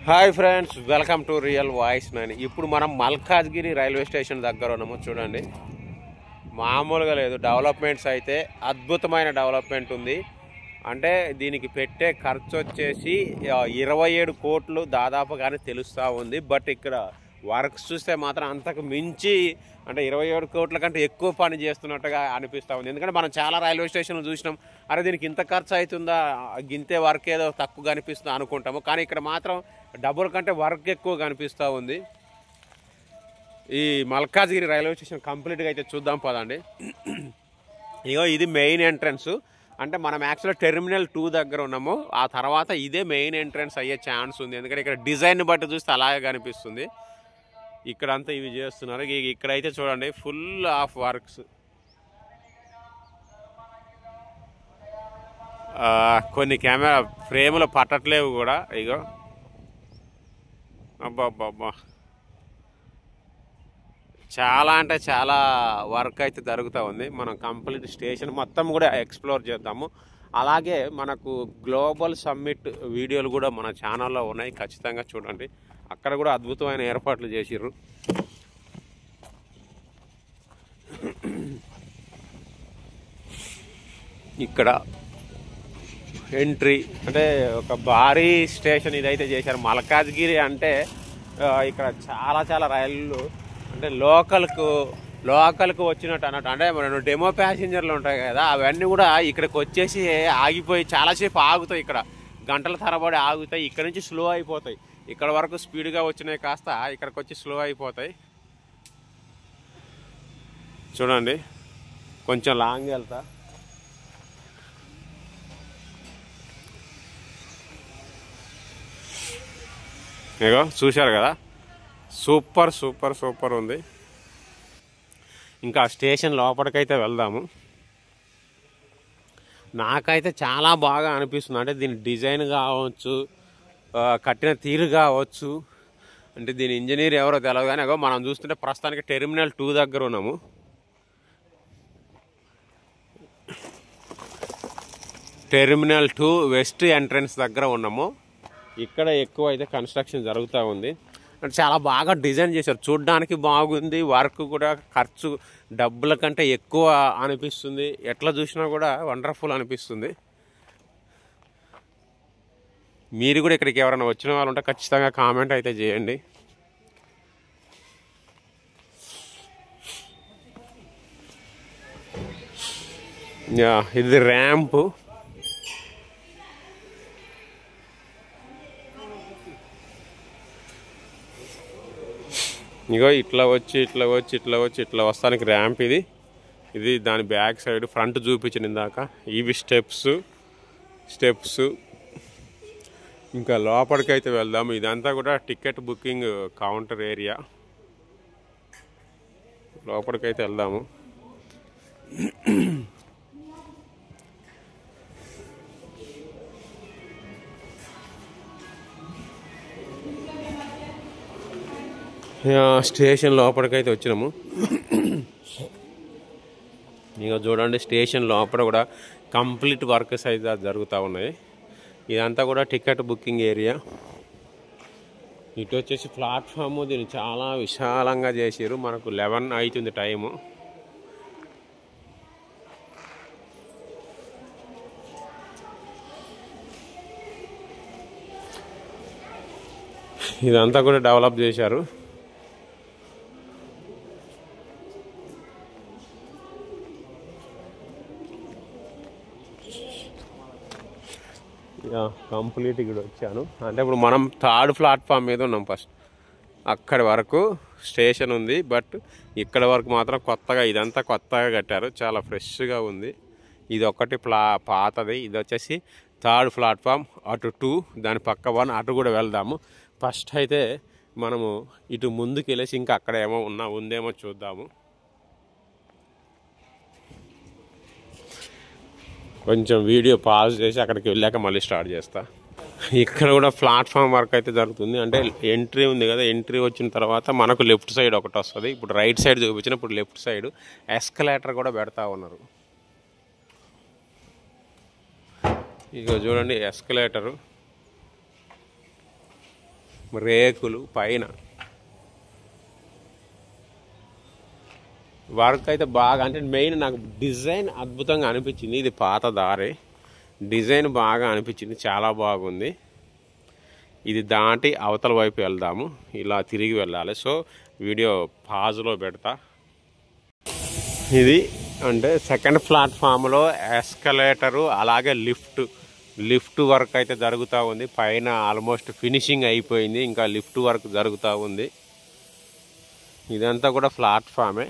Hi friends, welcome to real voice 9. ఇప్పుడు మనం Malkajgiri railway station దగ్గర ఉన్నాము. చూడండి, మామూలుగా లేదు. డెవలప్మెంట్స్ అయితే అద్భుతమైన డెవలప్మెంట్ ఉంది. అంటే దీనికి పెట్టే ఖర్చు వచ్చేసి 27 కోట్లు దాదాపుగానే తెలుస్తూ ఉంది. బట్ ఇక్కడ వర్క్స్ చూస్తే మాత్రం అంతకు మించి, అంటే 27 కోట్ల కంటే ఎక్కువ పని చేస్తున్నట్టుగా అనిపిస్తూ ఉంది. ఎందుకంటే మనం చాలా రైల్వే స్టేషన్లు చూసినాం, అరే దీనికి ఇంత ఖర్చు అవుతుందా, గింతే వర్క్ ఏదో తక్కువ కనిపిస్తుందా అనుకుంటాము. కానీ ఇక్కడ మాత్రం డబుల్ కంటే వర్క్ ఎక్కువ కనిపిస్తూ ఉంది. ఈ మల్కాజ్గిరి రైల్వే స్టేషన్ కంప్లీట్గా అయితే చూద్దాం పదండి. ఇగో ఇది మెయిన్ ఎంట్రన్స్. అంటే మనం యాక్చువల్గా టెర్మినల్ 2 దగ్గర ఉన్నాము. ఆ తర్వాత ఇదే మెయిన్ ఎంట్రన్స్ అయ్యే ఛాన్స్ ఉంది. ఎందుకంటే ఇక్కడ డిజైన్ బట్టి చూస్తే అలాగే కనిపిస్తుంది. ఇక్కడ అంతా ఇవి చేస్తున్నారు. ఇక్కడైతే చూడండి, ఫుల్ ఆఫ్ వర్క్స్. కొన్ని కెమెరా ఫ్రేములు పట్టట్లేవు కూడా. ఇగో అబ్బా, చాలా అంటే చాలా వర్క్ అయితే జరుగుతూ ఉంది. మనం కంప్లీట్ స్టేషన్ మొత్తం కూడా ఎక్స్ప్లోర్ చేద్దాము. అలాగే మనకు గ్లోబల్ సమ్మిట్ వీడియోలు కూడా మన ఛానల్లో ఉన్నాయి, ఖచ్చితంగా చూడండి. అక్కడ కూడా అద్భుతమైన ఏర్పాట్లు చేసిర్రు. ఇక్కడ ఎంట్రీ అంటే ఒక భారీ స్టేషన్ ఇదైతే చేశారు. మల్కాజ్గిరి అంటే ఇక్కడ చాలా చాలా రైళ్ళు అంటే లోకల్కు వచ్చినట్టు అన్నట్టు. అంటే మన డెమో ప్యాసింజర్లు ఉంటాయి కదా, అవన్నీ కూడా ఇక్కడికి వచ్చేసి ఆగిపోయి చాలాసేపు ఆగుతాయి. ఇక్కడ గంటల తరబడి ఆగుతాయి. ఇక్కడ నుంచి స్లో అయిపోతాయి. ఇక్కడ వరకు స్పీడ్గా వచ్చినాయి కాస్త ఇక్కడికి వచ్చి స్లో అయిపోతాయి. చూడండి, కొంచెం లాంగ్ వెళ్తా. ఇగో చూశారు కదా, సూపర్ సూపర్ సూపర్ ఉంది. ఇంకా స్టేషన్ లోపలికైతే వెళ్దాము. నాకైతే చాలా బాగా అనిపిస్తుంది. అంటే దీని డిజైన్ కావచ్చు, కట్టిన తీరు కావచ్చు, అంటే దీని ఇంజనీర్ ఎవరో తెలియదు. కానీ మనం చూస్తుంటే ప్రస్తుతానికి టెర్మినల్ 2 దగ్గర ఉన్నాము. టెర్మినల్ 2 వెస్ట్ ఎంట్రన్స్ దగ్గర ఉన్నాము. ఇక్కడ ఎక్కువ అయితే కన్స్ట్రక్షన్ జరుగుతూ ఉంది. అంటే చాలా బాగా డిజైన్ చేశారు, చూడడానికి బాగుంది. వర్క్ కూడా ఖర్చు డబ్బుల కంటే ఎక్కువ అనిపిస్తుంది. ఎట్లా చూసినా కూడా వండర్ఫుల్ అనిపిస్తుంది. మీరు కూడా ఇక్కడికి ఎవరైనా వచ్చిన వాళ్ళు ఉంటే ఖచ్చితంగా కామెంట్ అయితే చేయండి. ఇది ర్యాంపు. ఇగో ఇట్లా వచ్చి ఇట్లా వస్తానికి ర్యాంప్. ఇది దాని బ్యాక్ సైడ్. ఫ్రంట్ చూపించిన ఇందాక. ఇవి స్టెప్స్. ఇంకా లోపలికైతే వెళ్దాము. ఇదంతా కూడా టికెట్ బుకింగ్ కౌంటర్ ఏరియా. లోపలికైతే వెళ్దాము. స్టేషన్ లోపలికైతే వచ్చినాము. ఇక చూడండి, స్టేషన్ లోపల కూడా కంప్లీట్ వర్క్స్ అయితే జరుగుతూ ఉన్నాయి. ఇదంతా కూడా టికెట్ బుకింగ్ ఏరియా. ఇటు వచ్చేసి ప్లాట్ఫామ్. దీన్ని చాలా విశాలంగా చేసారు. మనకు 11 అవుతుంది టైము. ఇదంతా కూడా డెవలప్ చేశారు. కంప్లీట్ ఇక్కడ వచ్చాను. అంటే ఇప్పుడు మనం 3rd ప్లాట్ఫామ్ మీద ఉన్నాం. ఫస్ట్ అక్కడి వరకు స్టేషన్ ఉంది. బట్ ఇక్కడ వరకు మాత్రం కొత్తగా, ఇదంతా కొత్తగా కట్టారు. చాలా ఫ్రెష్గా ఉంది. ఇది ఒకటి పాతది. ఇది వచ్చేసి 3rd ప్లాట్ఫామ్. అటు 2, దాని పక్క 1, అటు కూడా వెళ్దాము. ఫస్ట్ అయితే మనము ఇటు ముందుకు వెళ్ళేసి ఇంకా అక్కడ ఏమో ఉందేమో చూద్దాము. కొంచెం వీడియో పాజ్ చేసి అక్కడికి వెళ్ళాక మళ్ళీ స్టార్ట్ చేస్తా. ఇక్కడ కూడా ప్లాట్ఫామ్ వర్క్ అయితే జరుగుతుంది. అంటే ఎంట్రీ ఉంది కదా, ఎంట్రీ వచ్చిన తర్వాత మనకు లెఫ్ట్ సైడ్ ఒకటి వస్తుంది. ఇప్పుడు రైట్ సైడ్ చూపించిన, ఇప్పుడు లెఫ్ట్ సైడ్ ఎస్కలేటర్ కూడా పెడతా ఉన్నారు. ఇక చూడండి ఎస్కలేటరు. రేకులు పైన వర్క్ అయితే బాగా, అంటే మెయిన్ నాకు డిజైన్ అద్భుతంగా అనిపించింది. ఇది పాత దారి, డిజైన్ బాగా అనిపించింది, చాలా బాగుంది. ఇది దాటి అవతల వైపు వెళ్దాము, ఇలా తిరిగి వెళ్ళాలి. సో వీడియో పాజ్లో పెడతా. ఇది అంటే సెకండ్ ప్లాట్ఫామ్లో ఎస్కలేటరు అలాగే లిఫ్ట్ వర్క్ అయితే జరుగుతూ ఉంది. పైన ఆల్మోస్ట్ ఫినిషింగ్ అయిపోయింది, ఇంకా లిఫ్ట్ వర్క్ జరుగుతూ ఉంది. ఇదంతా కూడా ప్లాట్ఫామే.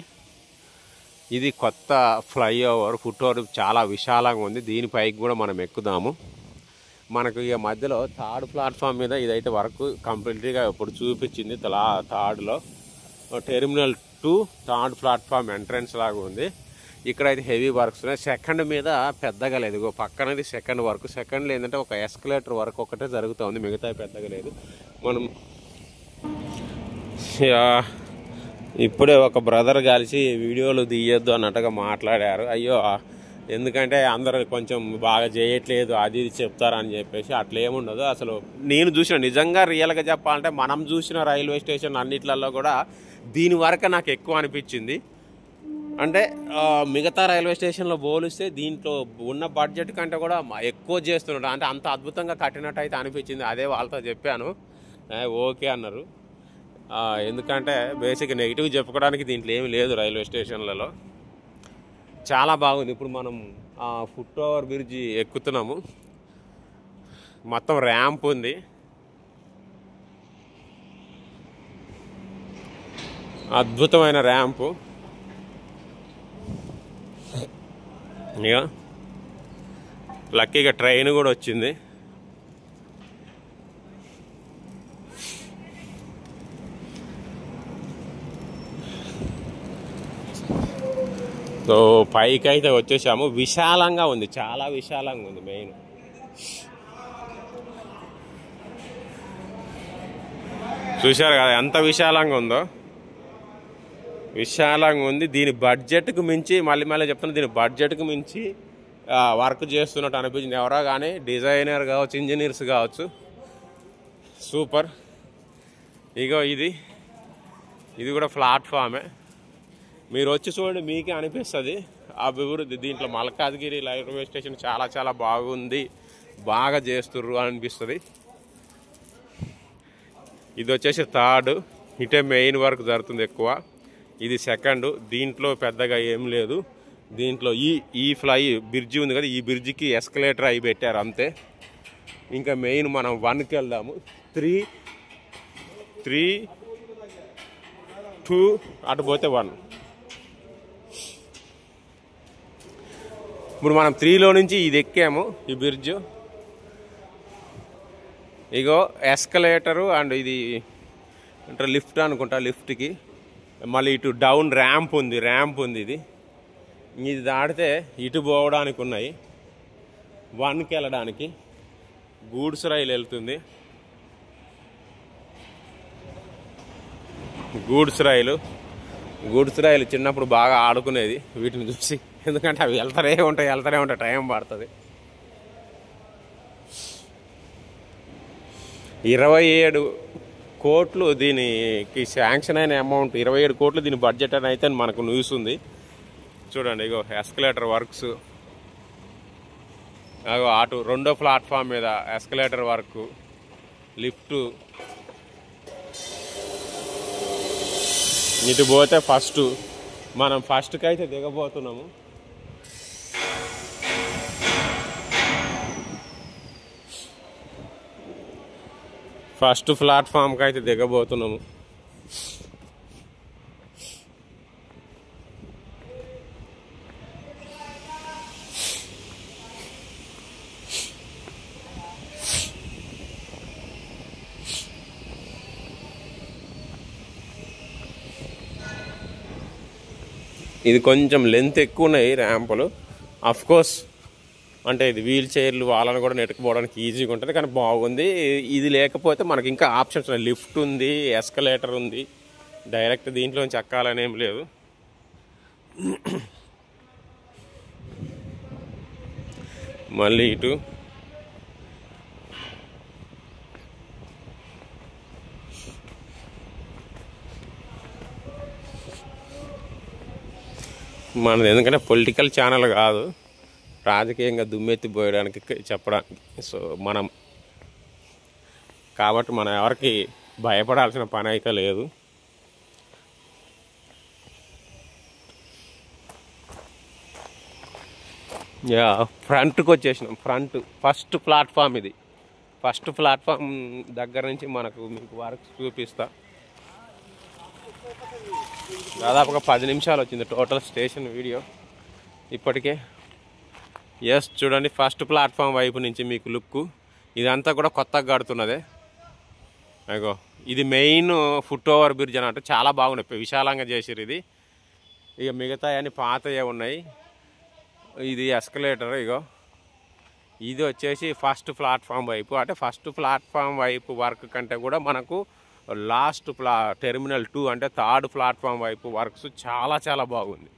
ఇది కొత్త ఫ్లైఓవర్, ఫుట్ఓవర్ చాలా విశాలంగా ఉంది. దీనిపైకి కూడా మనం ఎక్కుదాము. మనకు ఇక మధ్యలో థర్డ్ ప్లాట్ఫామ్ మీద ఇదైతే వర్క్ కంప్లీట్గా ఇప్పుడు చూపించింది. థర్డ్లో టెర్మినల్ 2 థర్డ్ ప్లాట్ఫామ్ ఎంట్రన్స్ లాగా ఉంది. ఇక్కడైతే హెవీ వర్క్స్ ఉన్నాయి. సెకండ్ మీద పెద్దగా లేదు, ఇగో పక్కనది సెకండ్ వర్క్. సెకండ్లో ఏంటంటే ఒక ఎస్కలేటర్ వర్క్ ఒకటే జరుగుతూ ఉంది, మిగతా పెద్దగా లేదు. మనం ఇప్పుడే ఒక బ్రదర్ కలిసి వీడియోలు తీయొద్దు అన్నట్టుగా మాట్లాడారు. అయ్యో, ఎందుకంటే అందరూ కొంచెం బాగా చేయట్లేదు అది ఇది చెప్తారని చెప్పేసి. అట్లా ఏముండదు. అసలు నేను చూసిన, నిజంగా రియల్గా చెప్పాలంటే మనం చూసిన రైల్వే స్టేషన్ అన్నిట్లలో కూడా దీని వరకు నాకు ఎక్కువ అనిపించింది. అంటే మిగతా రైల్వే స్టేషన్లో పోలిస్తే దీంట్లో ఉన్న బడ్జెట్ కంటే కూడా ఎక్కువ చేస్తున్నాడు. అంటే అంత అద్భుతంగా కట్టినట్టు అయితే అనిపించింది. అదే వాళ్ళతో చెప్పాను, ఓకే అన్నారు. ఎందుకంటే బేసిక్ నెగిటివ్ చెప్పుకోవడానికి దీంట్లో ఏమి లేదు. రైల్వే స్టేషన్లలో చాలా బాగుంది. ఇప్పుడు మనం ఫుట్ ఓవర్ బ్రిడ్జి ఎక్కుతున్నాము. మొత్తం ర్యాంప్ ఉంది, అద్భుతమైన ర్యాంపు. ఇక లక్కీగా ట్రైన్ కూడా వచ్చింది. సో పైకి అయితే వచ్చేసాము. విశాలంగా ఉంది, చాలా విశాలంగా ఉంది. మెయిన్ చూశారు కదా ఎంత విశాలంగా ఉందో. విశాలంగా ఉంది. దీని బడ్జెట్కు మించి, మళ్ళీ చెప్తున్నా, దీని బడ్జెట్కు మించి వర్క్ చేస్తున్నట్టు అనిపించింది. ఎవరో కానీ డిజైనర్ కావచ్చు, ఇంజనీర్స్ కావచ్చు, సూపర్. ఇగో ఇది కూడా ప్లాట్ఫామే. మీరు వచ్చి చూడండి, మీకే అనిపిస్తుంది అభివృద్ధి. దీంట్లో మల్కాజ్గిరి రైల్వే స్టేషన్ చాలా చాలా బాగుంది, బాగా చేస్తుర్రు అనిపిస్తుంది. ఇది వచ్చేసి థర్డ్, ఇటే మెయిన్ వర్క్ జరుగుతుంది ఎక్కువ. ఇది సెకండ్, దీంట్లో పెద్దగా ఏం లేదు. దీంట్లో ఈ ఫ్లై బ్రిడ్జి ఉంది కదా, ఈ బ్రిడ్జికి ఎస్కలేటర్ అయి పెట్టారు అంతే. ఇంకా మెయిన్ మనం 1కి వెళ్దాము. 3, 2 అటు పోతే 1. ఇప్పుడు మనం 3లో నుంచి ఇది ఎక్కాము, ఈ బ్రిడ్జ్. ఇగో ఎస్కలేటరు అండ్ ఇది అంటే లిఫ్ట్ అనుకుంటా. లిఫ్ట్కి మళ్ళీ ఇటు డౌన్ ర్యాంప్ ఉంది. ఇది దాటితే ఇటు పోవడానికి ఉన్నాయి, 1కి వెళ్ళడానికి. గూడ్స్ రైలు వెళ్తుంది, గూడ్స్ రైలు చిన్నప్పుడు బాగా ఆడుకునేది వీటిని చూసి. ఎందుకంటే అవి వెళ్తారే ఉంటాయి, టైం పడుతుంది. 27 కోట్లు దీనికి శాంక్షన్ అయిన అమౌంట్. 27 కోట్లు దీని బడ్జెట్ అని అయితే మనకు న్యూస్ ఉంది. చూడండి, ఇగో ఎస్కలేటర్ వర్క్స్. అగో అటు 2వ ప్లాట్ఫామ్ మీద ఎస్కలేటర్ వర్క్, లిఫ్ట్. ఇటు పోతే మనం ఫస్ట్కి అయితే దిగబోతున్నాము. ఫస్ట్ ప్లాట్ఫామ్కి అయితే దిగబోతున్నాము. ఇది కొంచెం లెంత్ ఎక్కువ ఉన్నాయి ర్యాంపులు. అఫ్కోర్స్ అంటే ఇది వీల్ చైర్లు వాళ్ళని కూడా నెట్టుకుపోవడానికి ఈజీగా ఉంటుంది, కానీ బాగుంది. ఇది లేకపోతే మనకి ఇంకా ఆప్షన్స్ ఉన్నాయి. లిఫ్ట్ ఉంది, ఎస్కలేటర్ ఉంది, డైరెక్ట్ దీంట్లోంచి ఎక్కాలని ఏం లేదు. మళ్ళీ ఇటు మనది ఎందుకంటే పొలిటికల్ ఛానల్ కాదు, రాజకీయంగా దుమ్మెత్తి పోయడానికి చెప్పడానికి. సో మనం కాబట్టి మనం ఎవరికి భయపడాల్సిన పని అయితే లేదు. యా, ఫ్రంట్కి వచ్చేసినాం. ఫస్ట్ ప్లాట్ఫామ్ ఇది. ఫస్ట్ ప్లాట్ఫామ్ దగ్గర నుంచి మీకు వర్క్ చూపిస్తా. దాదాపుగా 10 నిమిషాలు వచ్చింది టోటల్ స్టేషన్ వీడియో ఇప్పటికే. ఎస్, చూడండి ఫస్ట్ ప్లాట్ఫామ్ వైపు నుంచి మీకు లుక్. ఇదంతా కూడా కొత్తగా కడుతున్నదే. అగో ఇది మెయిన్ ఫుట్ ఓవర్ బ్రిడ్జ్ అని అంటే చాలా బాగున్నాయి, విశాలంగా చేసిరు ఇది. ఇక మిగతా అన్ని పాతయే ఉన్నాయి. ఇది ఎస్కలేటర్. ఇగో ఇది వచ్చేసి ఫస్ట్ ప్లాట్ఫామ్ వైపు. అంటే ఫస్ట్ ప్లాట్ఫామ్ వైపు వర్క్ కంటే కూడా మనకు లాస్ట్ టెర్మినల్ 2 అంటే థర్డ్ ప్లాట్ఫామ్ వైపు వర్క్స్ చాలా చాలా బాగుంది.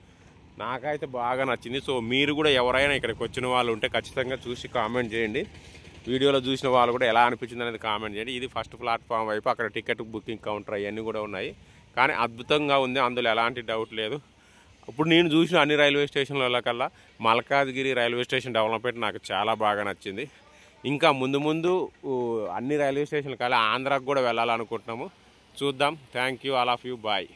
నాకైతే బాగా నచ్చింది. సో మీరు కూడా ఎవరైనా ఇక్కడికి వచ్చిన వాళ్ళు ఉంటే ఖచ్చితంగా చూసి కామెంట్ చేయండి. వీడియోలో చూసిన వాళ్ళు కూడా ఎలా అనిపించింది అనేది కామెంట్ చేయండి. ఇది ఫస్ట్ ప్లాట్ఫామ్ వైపు. అక్కడ టికెట్ బుకింగ్ కౌంటర్ అవన్నీ కూడా ఉన్నాయి. కానీ అద్భుతంగా ఉంది, అందులో ఎలాంటి డౌట్ లేదు. ఇప్పుడు నేను చూసిన అన్ని రైల్వే స్టేషన్ల కల్లా మల్కాజ్గిరి రైల్వే స్టేషన్ డెవలప్మెంట్ నాకు చాలా బాగా నచ్చింది. ఇంకా ముందు అన్ని రైల్వే స్టేషన్ల కల్లా ఆంధ్రాకు కూడా వెళ్ళాలనుకుంటున్నాము. చూద్దాం. Thank you all of you. Bye.